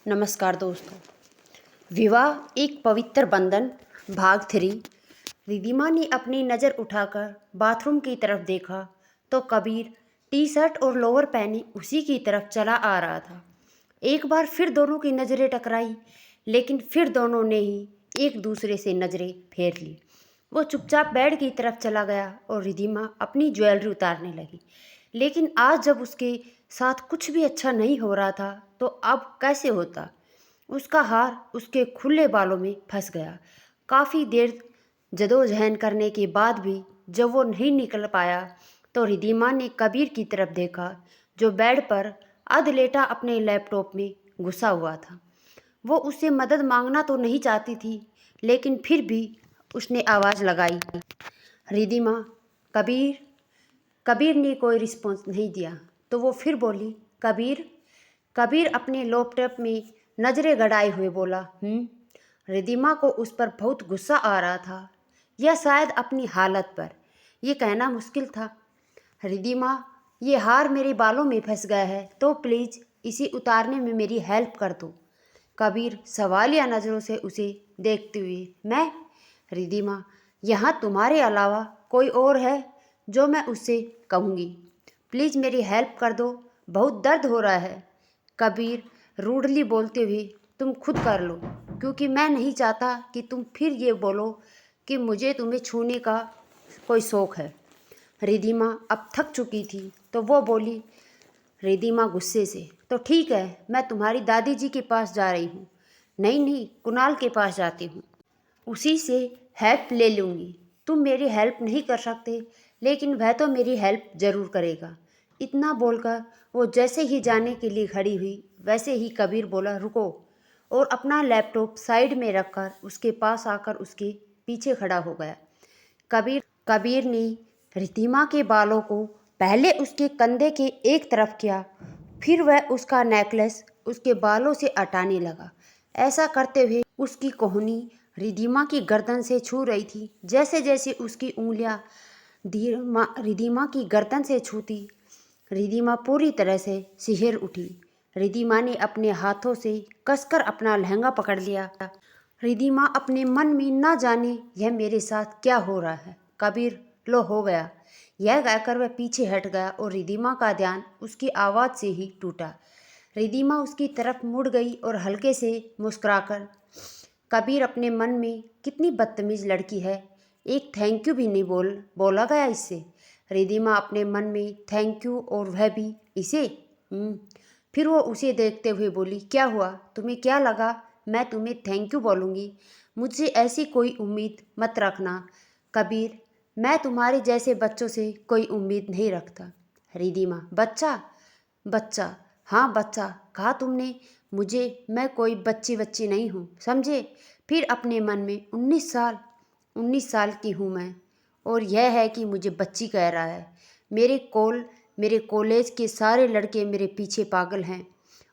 नमस्कार दोस्तों। विवाह एक पवित्र बंधन भाग 3। रिधिमा ने अपनी नज़र उठाकर बाथरूम की तरफ देखा तो कबीर टी शर्ट और लोअर पहने उसी की तरफ चला आ रहा था। एक बार फिर दोनों की नज़रें टकराई, लेकिन फिर दोनों ने ही एक दूसरे से नज़रें फेर ली। वो चुपचाप बेड की तरफ चला गया और रिधिमा अपनी ज्वेलरी उतारने लगी। लेकिन आज जब उसके साथ कुछ भी अच्छा नहीं हो रहा था तो अब कैसे होता। उसका हार उसके खुले बालों में फंस गया। काफ़ी देर जदोजहद करने के बाद भी जब वो नहीं निकल पाया तो रिधिमा ने कबीर की तरफ देखा, जो बेड पर अध लेटा अपने लैपटॉप में घुसा हुआ था। वो उससे मदद मांगना तो नहीं चाहती थी, लेकिन फिर भी उसने आवाज़ लगाई, रिधिमा। कबीर कबीर ने कोई रिस्पॉन्स नहीं दिया तो वो फिर बोली, कबीर। कबीर अपने लैपटॉप में नज़रें गड़ाए हुए बोला, रिधिमा को उस पर बहुत गुस्सा आ रहा था, या शायद अपनी हालत पर। यह कहना मुश्किल था। रिधिमा, ये हार मेरे बालों में फंस गया है तो प्लीज़ इसे उतारने में मेरी हेल्प कर दो। कबीर सवालिया नज़रों से उसे देखते हुए, मैं? रिधिमा, यहाँ तुम्हारे अलावा कोई और है जो मैं उससे कहूँगी? प्लीज़ मेरी हेल्प कर दो, बहुत दर्द हो रहा है। कबीर रूडली बोलते हुए, तुम खुद कर लो, क्योंकि मैं नहीं चाहता कि तुम फिर ये बोलो कि मुझे तुम्हें छूने का कोई शौक़ है। रिधिमा अब थक चुकी थी तो वो बोली, रिधिमा गुस्से से, तो ठीक है, मैं तुम्हारी दादी जी के पास जा रही हूँ। नहीं, कुणाल के पास जाती हूँ, उसी से हेल्प ले लूँगी। तुम मेरी हेल्प नहीं कर सकते, लेकिन वह तो मेरी हेल्प ज़रूर करेगा। इतना बोलकर वो जैसे ही जाने के लिए खड़ी हुई, वैसे ही कबीर बोला, रुको, और अपना लैपटॉप साइड में रखकर उसके पास आकर उसके पीछे खड़ा हो गया। कबीर ने रिधिमा के बालों को पहले उसके कंधे के एक तरफ किया, फिर वह उसका नेकलेस उसके बालों से हटाने लगा। ऐसा करते हुए उसकी कोहनी रिधिमा की गर्दन से छू रही थी। जैसे जैसे उसकी उंगलियां रिधिमा की गर्दन से छूती, रिधिमा पूरी तरह से सिहर उठी। रिधिमा ने अपने हाथों से कसकर अपना लहंगा पकड़ लिया। रिधिमा अपने मन में न जाने यह मेरे साथ क्या हो रहा है। कबीर, लो हो गया। यह कहकर वह पीछे हट गया और रिधिमा का ध्यान उसकी आवाज़ से ही टूटा। रिधिमा उसकी तरफ मुड़ गई और हल्के से मुस्कुराकर, कबीर अपने मन में, कितनी बदतमीज़ लड़की है, एक थैंक यू भी नहीं बोला गया इससे। रिधिमा अपने मन में, थैंक यू, और वह भी इसे? फिर वो उसे देखते हुए बोली, क्या हुआ, तुम्हें क्या लगा मैं तुम्हें थैंक यू बोलूँगी? मुझसे ऐसी कोई उम्मीद मत रखना कबीर, मैं तुम्हारे जैसे बच्चों से कोई उम्मीद नहीं रखता। रिधिमा, बच्चा, हाँ बच्चा कहा तुमने मुझे, मैं कोई बच्ची नहीं हूँ, समझे? फिर अपने मन में, 19 साल की हूँ मैं, और यह है कि मुझे बच्ची कह रहा है। मेरे कॉलेज के सारे लड़के मेरे पीछे पागल हैं,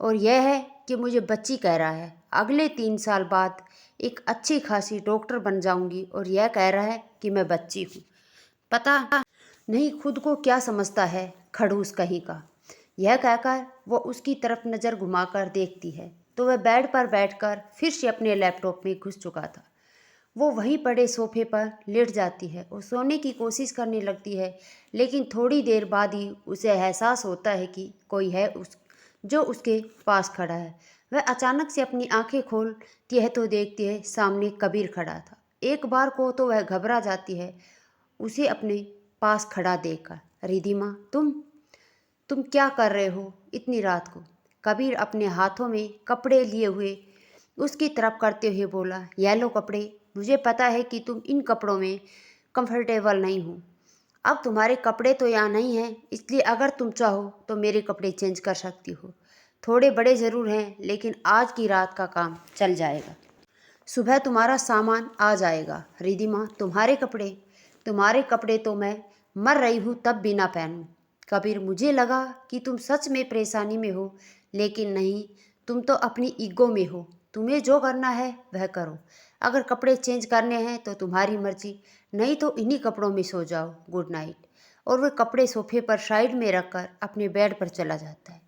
और यह है कि मुझे बच्ची कह रहा है। अगले 3 साल बाद एक अच्छी खासी डॉक्टर बन जाऊंगी और यह कह रहा है कि मैं बच्ची हूँ। पता नहीं खुद को क्या समझता है, खड़ूस कहीं का। यह कहकर वो उसकी तरफ नज़र घुमाकर देखती है तो वह बेड पर बैठकर फिर से अपने लैपटॉप में घुस चुका था। वो वहीं पड़े सोफे पर लेट जाती है और सोने की कोशिश करने लगती है, लेकिन थोड़ी देर बाद ही उसे एहसास होता है कि कोई है जो उसके पास खड़ा है। वह अचानक से अपनी आंखें खोलती है तो देखती है सामने कबीर खड़ा था। एक बार को तो वह घबरा जाती है उसे अपने पास खड़ा देखकर। रिधिमा, तुम क्या कर रहे हो इतनी रात को? कबीर अपने हाथों में कपड़े लिए हुए उसकी तरफ करते हुए बोला, यह लो कपड़े, मुझे पता है कि तुम इन कपड़ों में कंफर्टेबल नहीं हो। अब तुम्हारे कपड़े तो यहाँ नहीं हैं, इसलिए अगर तुम चाहो तो मेरे कपड़े चेंज कर सकती हो। थोड़े बड़े ज़रूर हैं, लेकिन आज की रात का काम चल जाएगा। सुबह तुम्हारा सामान आ जाएगा। रिधिमा, तुम्हारे कपड़े तो मैं मर रही हूँ तब भी ना पहनूं। कबीर, मुझे लगा कि तुम सच में परेशानी में हो, लेकिन नहीं, तुम तो अपनी ईगो में हो। तुम्हें जो करना है वह करो। अगर कपड़े चेंज करने हैं तो तुम्हारी मर्जी, नहीं तो इन्हीं कपड़ों में सो जाओ। Good night. और वह कपड़े सोफे पर साइड में रखकर अपने बेड पर चला जाता है।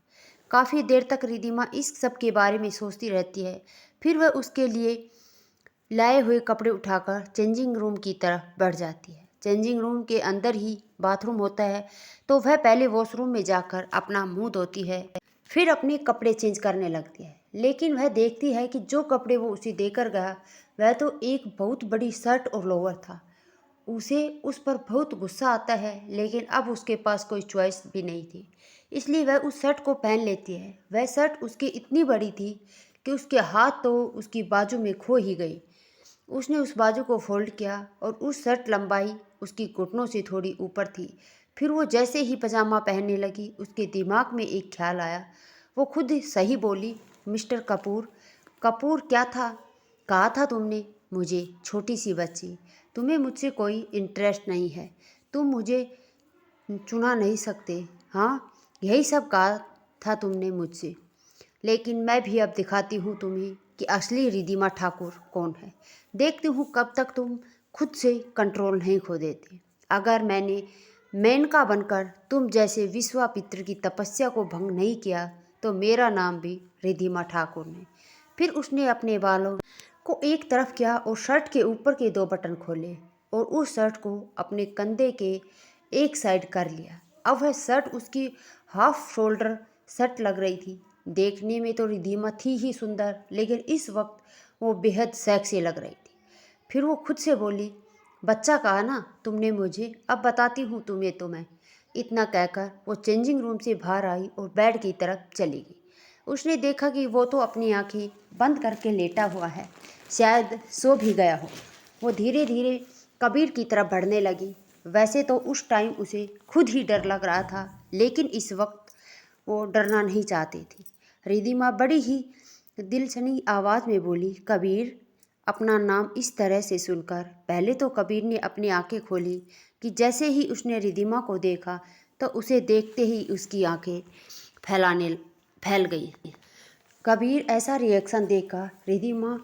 काफ़ी देर तक रिधिमा इस सब के बारे में सोचती रहती है। फिर वह उसके लिए लाए हुए कपड़े उठाकर चेंजिंग रूम की तरफ बढ़ जाती है। चेंजिंग रूम के अंदर ही बाथरूम होता है, तो वह पहले वॉशरूम में जाकर अपना मुंह धोती है, फिर अपने कपड़े चेंज करने लगती है। लेकिन वह देखती है कि जो कपड़े वो उसे देकर गया वह तो एक बहुत बड़ी शर्ट और लोअर था। उसे उस पर बहुत गुस्सा आता है, लेकिन अब उसके पास कोई चॉइस भी नहीं थी, इसलिए वह उस शर्ट को पहन लेती है। वह शर्ट उसकी इतनी बड़ी थी कि उसके हाथ तो उसकी बाजू में खो ही गई। उसने उस बाजू को फोल्ड किया और उस शर्ट लंबाई उसकी घुटनों से थोड़ी ऊपर थी। फिर वो जैसे ही पजामा पहनने लगी, उसके दिमाग में एक ख्याल आया। वो खुद सही बोली, मिस्टर कपूर। कपूर क्या था? कहा था तुमने मुझे, छोटी सी बच्ची, तुम्हें मुझसे कोई इंटरेस्ट नहीं है, तुम मुझे चुना नहीं सकते। हाँ, यही सब कहा था तुमने मुझसे। लेकिन मैं भी अब दिखाती हूँ तुम्हें कि असली रिधिमा ठाकुर कौन है। देखती हूँ कब तक तुम खुद से कंट्रोल नहीं खो देते। अगर मैंने मेनका बनकर तुम जैसे विश्वामित्र की तपस्या को भंग नहीं किया तो मेरा नाम भी रिधिमा ठाकुर ने। फिर उसने अपने बालों को एक तरफ किया और शर्ट के ऊपर के 2 बटन खोले और उस शर्ट को अपने कंधे के एक साइड कर लिया। अब वह शर्ट उसकी हाफ शोल्डर शर्ट लग रही थी। देखने में तो रिधिमा थी ही सुंदर, लेकिन इस वक्त वो बेहद सेक्सी लग रही थी। फिर वो खुद से बोली, बच्चा कहा ना तुमने मुझे, अब बताती हूँ तुम्हें तो मैं। इतना कहकर वो चेंजिंग रूम से बाहर आई और बेड की तरफ चली गई। उसने देखा कि वो तो अपनी आंखें बंद करके लेटा हुआ है, शायद सो भी गया हो। वो धीरे धीरे कबीर की तरफ बढ़ने लगी। वैसे तो उस टाइम उसे खुद ही डर लग रहा था, लेकिन इस वक्त वो डरना नहीं चाहती थी। रिधिमा बड़ी ही दिलचनी आवाज़ में बोली, कबीर। अपना नाम इस तरह से सुनकर पहले तो कबीर ने अपनी आंखें खोली कि जैसे ही उसने रिधिमा को देखा तो उसे देखते ही उसकी आंखें फैल गई। कबीर ऐसा रिएक्शन देखकर रिधिमा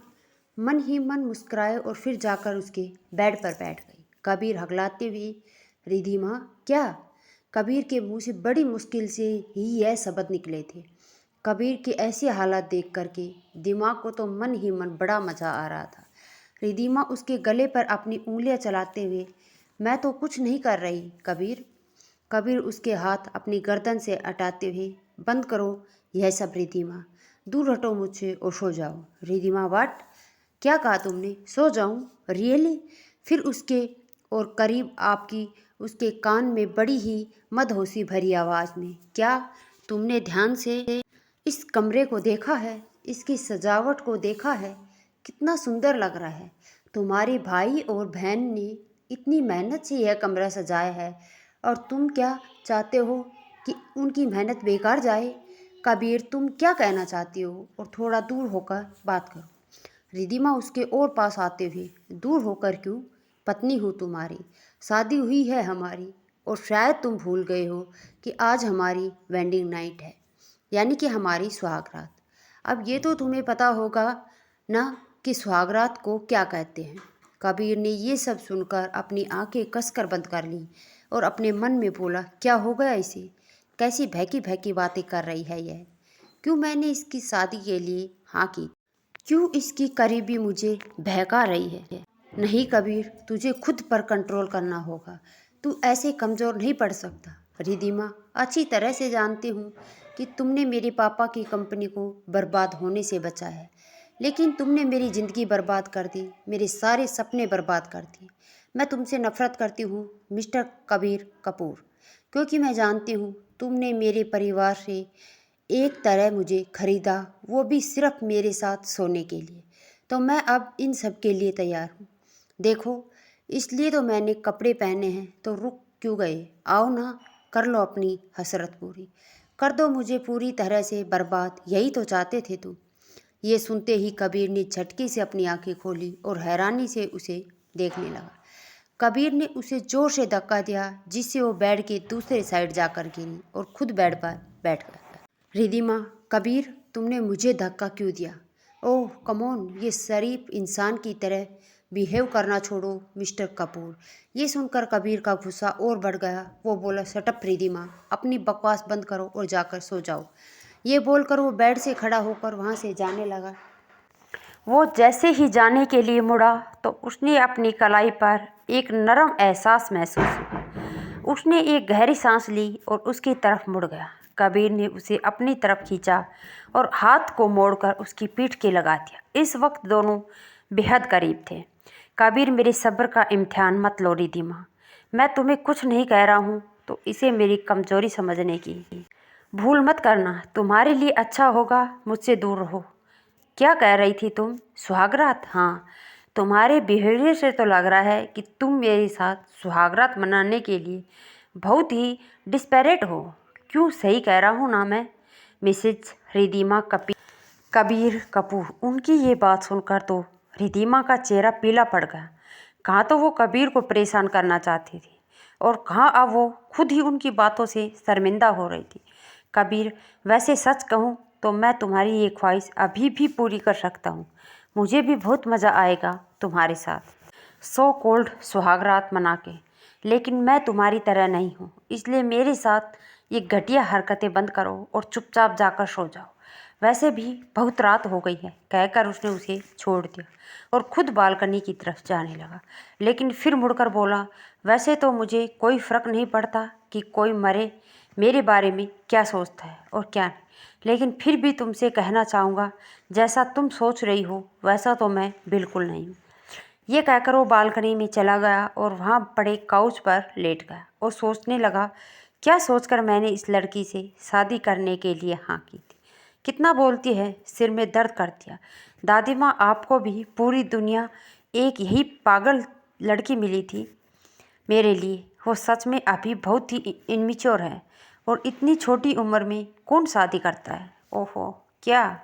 मन ही मन मुस्कुराए और फिर जाकर उसके बेड पर बैठ गई। कबीर हगलाते हुए, रिधिमा क्या? कबीर के मुंह से बड़ी मुश्किल से ही यह शब्द निकले थे। कबीर की ऐसी हालत देख करके दिमाग को तो मन ही मन बड़ा मज़ा आ रहा था। रिधिमा उसके गले पर अपनी उंगलियां चलाते हुए, मैं तो कुछ नहीं कर रही कबीर। कबीर उसके हाथ अपनी गर्दन से हटाते हुए, बंद करो यह सब रिधिमा, दूर हटो मुझसे और सो जाओ। रिधिमा, वाट? क्या कहा तुमने? सो जाऊं? रियली? फिर उसके और करीब आपकी उसके कान में बड़ी ही मदहोशी भरी आवाज़ में, क्या तुमने ध्यान से इस कमरे को देखा है? इसकी सजावट को देखा है? कितना सुंदर लग रहा है। तुम्हारे भाई और बहन ने इतनी मेहनत से यह कमरा सजाया है और तुम क्या चाहते हो कि उनकी मेहनत बेकार जाए? कबीर, तुम क्या कहना चाहती हो? और थोड़ा दूर होकर बात करो। रिधिमा उसके और पास आते हुए, दूर होकर क्यों? पत्नी हूँ तुम्हारी, शादी हुई है हमारी, और शायद तुम भूल गए हो कि आज हमारी वेडिंग नाइट है, यानी कि हमारी सुहागरात। अब ये तो तुम्हें पता होगा ना कि सुहागरात को क्या कहते हैं। कबीर ने ये सब सुनकर अपनी आंखें कसकर बंद कर लीं और अपने मन में बोला, क्या हो गया इसे? कैसी भैकी भैकी बातें कर रही है यह? क्यों मैंने इसकी शादी के लिए हाँ की? क्यों इसकी करीबी मुझे बहका रही है? नहीं कबीर, तुझे खुद पर कंट्रोल करना होगा। तू ऐसे कमज़ोर नहीं पड़ सकता। रिधिमा, अच्छी तरह से जानती हूँ कि तुमने मेरे पापा की कंपनी को बर्बाद होने से बचाया है, लेकिन तुमने मेरी ज़िंदगी बर्बाद कर दी, मेरे सारे सपने बर्बाद कर दिए। मैं तुमसे नफ़रत करती हूँ मिस्टर कबीर कपूर, क्योंकि मैं जानती हूँ तुमने मेरे परिवार से एक तरह मुझे खरीदा, वो भी सिर्फ मेरे साथ सोने के लिए। तो मैं अब इन सब के लिए तैयार हूँ। देखो, इसलिए तो मैंने कपड़े पहने हैं, तो रुक क्यों गए? आओ ना, कर लो अपनी हसरत पूरी, कर दो मुझे पूरी तरह से बर्बाद, यही तो चाहते थे तुम। ये सुनते ही कबीर ने झटके से अपनी आंखें खोली और हैरानी से उसे देखने लगा। कबीर ने उसे जोर से धक्का दिया, जिससे वो बेड के दूसरे साइड जाकर गिरी और खुद बेड पर बैठ गया। रिधिमा, कबीर, तुमने मुझे धक्का क्यों दिया? ओह कमॉन, ये शरीफ इंसान की तरह बिहेव करना छोड़ो मिस्टर कपूर। ये सुनकर कबीर का गुस्सा और बढ़ गया। वो बोला, शट अप रिधिमा, अपनी बकवास बंद करो और जाकर सो जाओ। ये बोलकर वो बेड से खड़ा होकर वहाँ से जाने लगा। वो जैसे ही जाने के लिए मुड़ा तो उसने अपनी कलाई पर एक नरम एहसास महसूस हुआ। उसने एक गहरी सांस ली और उसकी तरफ मुड़ गया। कबीर ने उसे अपनी तरफ खींचा और हाथ को मोड़कर उसकी पीठ के लगा दिया। इस वक्त दोनों बेहद करीब थे। कबीर, मेरे सब्र का इम्तिहान मत लो रिद्धिमा। मैं तुम्हें कुछ नहीं कह रहा हूँ तो इसे मेरी कमजोरी समझने की भूल मत करना। तुम्हारे लिए अच्छा होगा मुझसे दूर रहो। क्या कह रही थी तुम? सुहागरात? हाँ, तुम्हारे बिहेवियर से तो लग रहा है कि तुम मेरे साथ सुहागरात मनाने के लिए बहुत ही डिस्पेरेट हो। क्यों, सही कह रहा हूँ ना मैं? मिसेज रिद्धिमा कबीर कपूर। उनकी ये बात सुनकर तो रिद्धिमा का चेहरा पीला पड़ गया। कहाँ तो वो कबीर को परेशान करना चाहती थी और कहाँ अब वो खुद ही उनकी बातों से शर्मिंदा हो रही थी। कबीर, वैसे सच कहूँ तो मैं तुम्हारी ये ख्वाहिश अभी भी पूरी कर सकता हूँ। मुझे भी बहुत मज़ा आएगा तुम्हारे साथ सो कोल्ड सुहागरात मना के, लेकिन मैं तुम्हारी तरह नहीं हूँ, इसलिए मेरे साथ ये घटिया हरकतें बंद करो और चुपचाप जाकर सो जाओ। वैसे भी बहुत रात हो गई है, कहकर उसने उसे छोड़ दिया और खुद बालकनी की तरफ जाने लगा। लेकिन फिर मुड़कर बोला, वैसे तो मुझे कोई फ़र्क नहीं पड़ता कि कोई मरे मेरे बारे में क्या सोचता है और क्या नहीं, लेकिन फिर भी तुमसे कहना चाहूँगा, जैसा तुम सोच रही हो वैसा तो मैं बिल्कुल नहीं हूँ। ये कहकर वो बालकनी में चला गया और वहाँ पड़े काउच पर लेट गया और सोचने लगा, क्या सोचकर मैंने इस लड़की से शादी करने के लिए हाँ की थी। कितना बोलती है, सिर में दर्द कर दिया। दादी माँ, आपको भी पूरी दुनिया एक यही पागल लड़की मिली थी मेरे लिए। वो सच में अभी बहुत ही इनमिच्योर है और इतनी छोटी उम्र में कौन शादी करता है। ओहो, क्या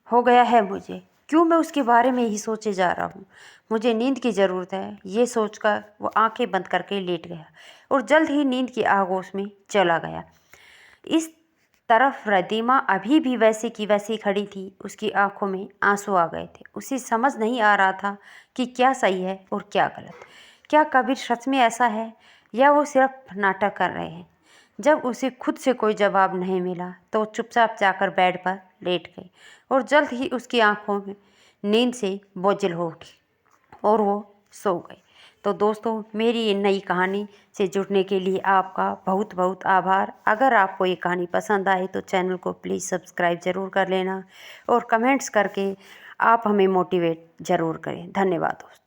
हो गया है मुझे? क्यों मैं उसके बारे में ही सोचे जा रहा हूँ? मुझे नींद की ज़रूरत है। ये सोचकर वो आंखें बंद करके लेट गया और जल्द ही नींद की आगोश में चला गया। इस तरफ रिद्धिमा अभी भी वैसे की वैसी खड़ी थी। उसकी आंखों में आंसू आ गए थे। उसे समझ नहीं आ रहा था कि क्या सही है और क्या गलत। क्या कबीर सच में ऐसा है या वो सिर्फ नाटक कर रहे हैं? जब उसे खुद से कोई जवाब नहीं मिला तो वो चुपचाप जाकर बेड पर लेट गई और जल्द ही उसकी आंखों में नींद से बोझिल हो उठी और वो सो गई। तो दोस्तों, मेरी ये नई कहानी से जुड़ने के लिए आपका बहुत बहुत आभार। अगर आपको ये कहानी पसंद आए तो चैनल को प्लीज़ सब्सक्राइब ज़रूर कर लेना और कमेंट्स करके आप हमें मोटिवेट ज़रूर करें। धन्यवाद दोस्तों।